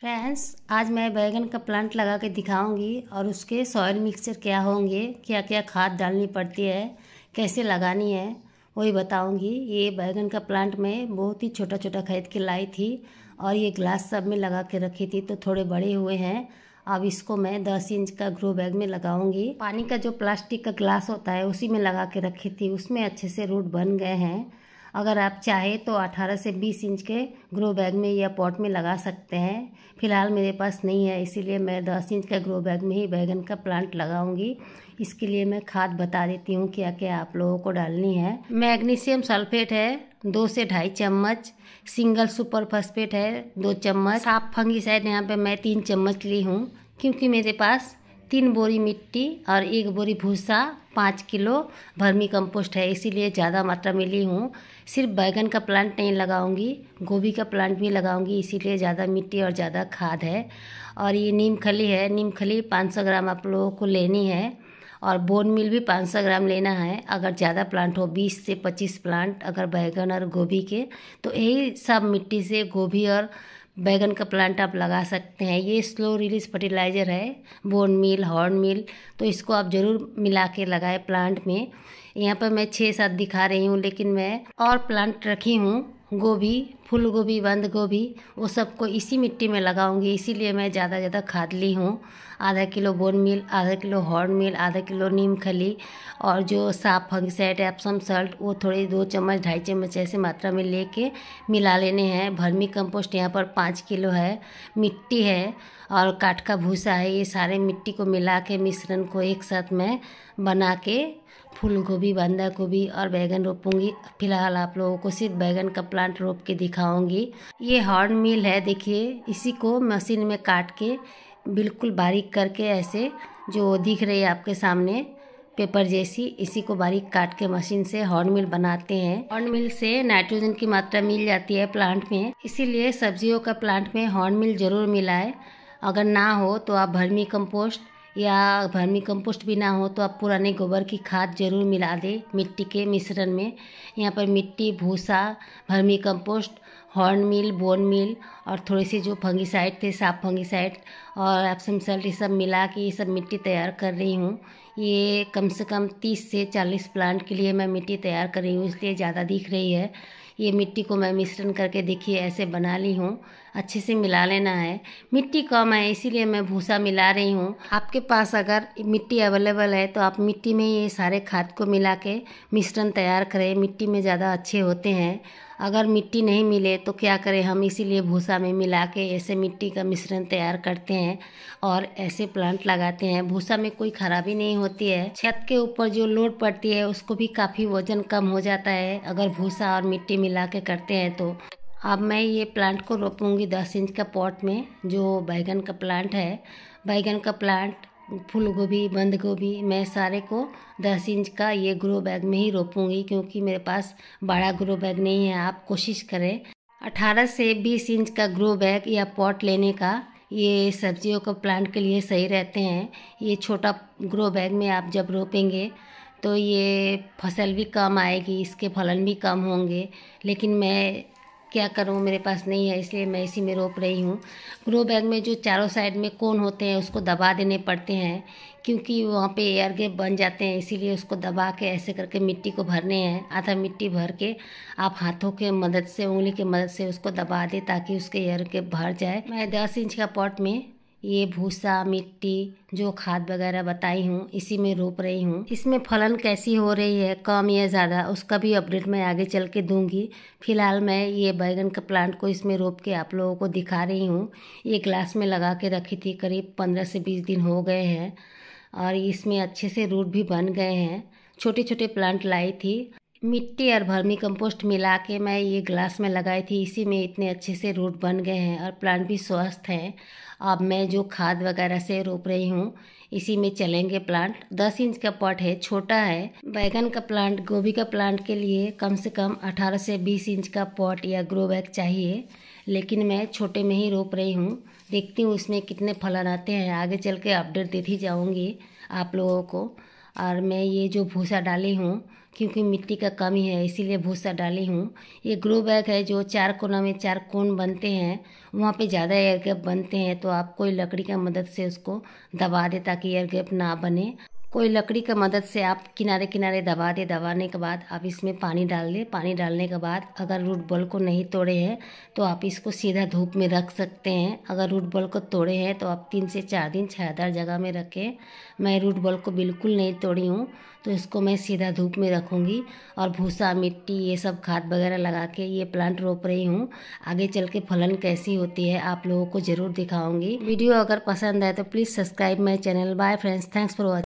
Friends, आज मैं बैगन का प्लांट लगा के दिखाऊंगी और उसके सॉइल मिक्सचर क्या होंगे, क्या क्या खाद डालनी पड़ती है, कैसे लगानी है, वही बताऊंगी। ये बैगन का प्लांट मैं बहुत ही छोटा छोटा खरीद के लाई थी और ये ग्लास सब में लगा के रखी थी, तो थोड़े बड़े हुए हैं। अब इसको मैं 10 इंच का ग्रो बैग में लगाऊंगी। पानी का जो प्लास्टिक का ग्लास होता है उसी में लगा के रखी थी, उसमें अच्छे से रूट बन गए हैं। अगर आप चाहें तो 18 से 20 इंच के ग्रो बैग में या पॉट में लगा सकते हैं। फिलहाल मेरे पास नहीं है, इसीलिए मैं 10 इंच का ग्रो बैग में ही बैगन का प्लांट लगाऊंगी। इसके लिए मैं खाद बता देती हूँ क्या क्या आप लोगों को डालनी है। मैग्नीशियम सल्फेट है 2 से 2.5 चम्मच, सिंगल सुपर फॉस्फेट है 2 चम्मच, साफ फंगीसाइड यहाँ पे मैं 3 चम्मच ली हूँ, क्योंकि मेरे पास 3 बोरी मिट्टी और 1 बोरी भूसा, 5 किलो वर्मी कंपोस्ट है, इसीलिए ज़्यादा मात्रा में ली हूँ। सिर्फ बैगन का प्लांट नहीं लगाऊंगी, गोभी का प्लांट भी लगाऊंगी, इसीलिए ज़्यादा मिट्टी और ज़्यादा खाद है। और ये नीम खली है, नीम खली 500 ग्राम आप लोगों को लेनी है और बोन मील भी 500 ग्राम लेना है। अगर ज़्यादा प्लांट हो 20 से 25 प्लांट अगर बैगन और गोभी के, तो यही सब मिट्टी से गोभी और बैगन का प्लांट आप लगा सकते हैं। ये स्लो रिलीज फर्टिलाइज़र है, बोन मील, हॉर्न मील, तो इसको आप ज़रूर मिला के लगाए प्लांट में। यहाँ पर मैं 6-7 दिखा रही हूँ, लेकिन मैं और प्लांट रखी हूँ, गोभी, फूल गोभी, बंद गोभी, वो सबको इसी मिट्टी में लगाऊंगी, इसीलिए मैं ज़्यादा खाद ली हूँ। आधा किलो बोन मील, आधा किलो हॉर्न मील, आधा किलो नीम खली और जो साफ फंगिसाइड एप्सम सल्ट वो थोड़े 2 चम्मच 2.5 चम्मच ऐसे मात्रा में लेके मिला लेने हैं। वर्मी कंपोस्ट यहाँ पर 5 किलो है, मिट्टी है और काठ का भूसा है। ये सारे मिट्टी को मिला के मिश्रण को एक साथ मैं बना के फूल गोभी, बंदा गोभी और बैगन रोपूंगी। फिलहाल आप लोगों को सिर्फ बैगन का प्लांट रोप के दिखाऊंगी। ये हॉर्न मील है, देखिए इसी को मशीन में काट के बिल्कुल बारीक करके, ऐसे जो दिख रही है आपके सामने पेपर जैसी, इसी को बारीक काट के मशीन से हॉर्न मील बनाते हैं। हॉर्न मील से नाइट्रोजन की मात्रा मिल जाती है प्लांट में, इसीलिए सब्जियों का प्लांट में हॉर्न मील जरूर मिलाए। अगर ना हो तो आप वर्मी कंपोस्ट, या वर्मी कंपोस्ट भी ना हो तो आप पुराने गोबर की खाद जरूर मिला दें मिट्टी के मिश्रण में। यहाँ पर मिट्टी, भूसा, वर्मी कंपोस्ट, हॉर्न मील, बोन मील और थोड़ी सी जो फंगिसाइड थे, साफ फंगिसाइड और एप्सम सल्ट, ये सब मिला के ये सब मिट्टी तैयार कर रही हूँ। ये कम से कम 30 से 40 प्लांट के लिए मैं मिट्टी तैयार कर रही हूँ, इसलिए ज़्यादा दिख रही है। ये मिट्टी को मैं मिश्रण करके देखिए ऐसे बना ली हूँ, अच्छे से मिला लेना है। मिट्टी कम है इसीलिए मैं भूसा मिला रही हूँ। आपके पास अगर मिट्टी अवेलेबल है तो आप मिट्टी में ये सारे खाद को मिला के मिश्रण तैयार करें, मिट्टी में ज़्यादा अच्छे होते हैं। अगर मिट्टी नहीं मिले तो क्या करें हम, इसीलिए भूसा में मिला के ऐसे मिट्टी का मिश्रण तैयार करते हैं और ऐसे प्लांट लगाते हैं। भूसा में कोई खराबी नहीं होती है, छत के ऊपर जो लोड पड़ती है उसको भी काफ़ी वजन कम हो जाता है अगर भूसा और मिट्टी मिला के करते हैं तो। अब मैं ये प्लांट को रोपूंगी 10 इंच का पॉट में, जो बैगन का प्लांट है। बैगन का प्लांट, फूल गोभी, बंद गोभी, मैं सारे को 10 इंच का ये ग्रो बैग में ही रोपूंगी, क्योंकि मेरे पास बड़ा ग्रो बैग नहीं है। आप कोशिश करें 18 से 20 इंच का ग्रो बैग या पॉट लेने का, ये सब्जियों का प्लांट के लिए सही रहते हैं। ये छोटा ग्रो बैग में आप जब रोपेंगे तो ये फसल भी कम आएगी, इसके फलन भी कम होंगे, लेकिन मैं क्या करूँ, मेरे पास नहीं है, इसलिए मैं इसी में रोप रही हूँ। ग्रो बैग में जो चारों साइड में कोन होते हैं उसको दबा देने पड़ते हैं, क्योंकि वहाँ पे एयर गैप बन जाते हैं, इसीलिए उसको दबा के ऐसे करके मिट्टी को भरने हैं। आधा मिट्टी भर के आप हाथों के मदद से, उंगली की मदद से उसको दबा दें ताकि उसके एयर गैप भर जाए। मैं 10 इंच का पॉट में ये भूसा, मिट्टी, जो खाद वगैरह बताई हूँ इसी में रोप रही हूँ। इसमें फलन कैसी हो रही है, कम या ज़्यादा, उसका भी अपडेट मैं आगे चल के दूंगी। फिलहाल मैं ये बैगन का प्लांट को इसमें रोप के आप लोगों को दिखा रही हूँ। ये ग्लास में लगा के रखी थी, करीब 15 से 20 दिन हो गए हैं और इसमें अच्छे से रूट भी बन गए हैं। छोटे छोटे प्लांट लाई थी, मिट्टी और वर्मी कंपोस्ट मिला के मैं ये ग्लास में लगाई थी, इसी में इतने अच्छे से रूट बन गए हैं और प्लांट भी स्वस्थ हैं। अब मैं जो खाद वगैरह से रोप रही हूँ इसी में चलेंगे प्लांट। 10 इंच का पॉट है, छोटा है। बैगन का प्लांट, गोभी का प्लांट के लिए कम से कम 18 से 20 इंच का पॉट या ग्रो बैग चाहिए, लेकिन मैं छोटे में ही रोप रही हूँ। देखती हूँ इसमें कितने फलन आते हैं, आगे चल के अपडेट देती जाऊँगी आप लोगों को। और मैं ये जो भूसा डाली हूँ, क्योंकि मिट्टी का कमी है इसीलिए भूसा डाली हूँ। ये ग्रो बैग है जो 4 कोना में 4 कोन बनते हैं, वहाँ पे ज़्यादा एयर गैप बनते हैं, तो आप कोई लकड़ी का मदद से उसको दबा दे ताकि एयर गैप ना बने। कोई लकड़ी का मदद से आप किनारे किनारे दबा दे। दबाने के बाद आप इसमें पानी डाल दें। पानी डालने के बाद अगर रूट बॉल को नहीं तोड़े हैं तो आप इसको सीधा धूप में रख सकते हैं। अगर रूट बॉल को तोड़े हैं तो आप 3 से 4 दिन छायादार जगह में रखें। मैं रूट बॉल को बिल्कुल नहीं तोड़ी हूँ, तो इसको मैं सीधा धूप में रखूँगी और भूसा, मिट्टी, ये सब खाद वगैरह लगा के ये प्लांट रोप रही हूँ। आगे चल के फलन कैसी होती है आप लोगों को ज़रूर दिखाऊँगी। वीडियो अगर पसंद आए तो please subscribe my channel. Bye friends, thanks for watching.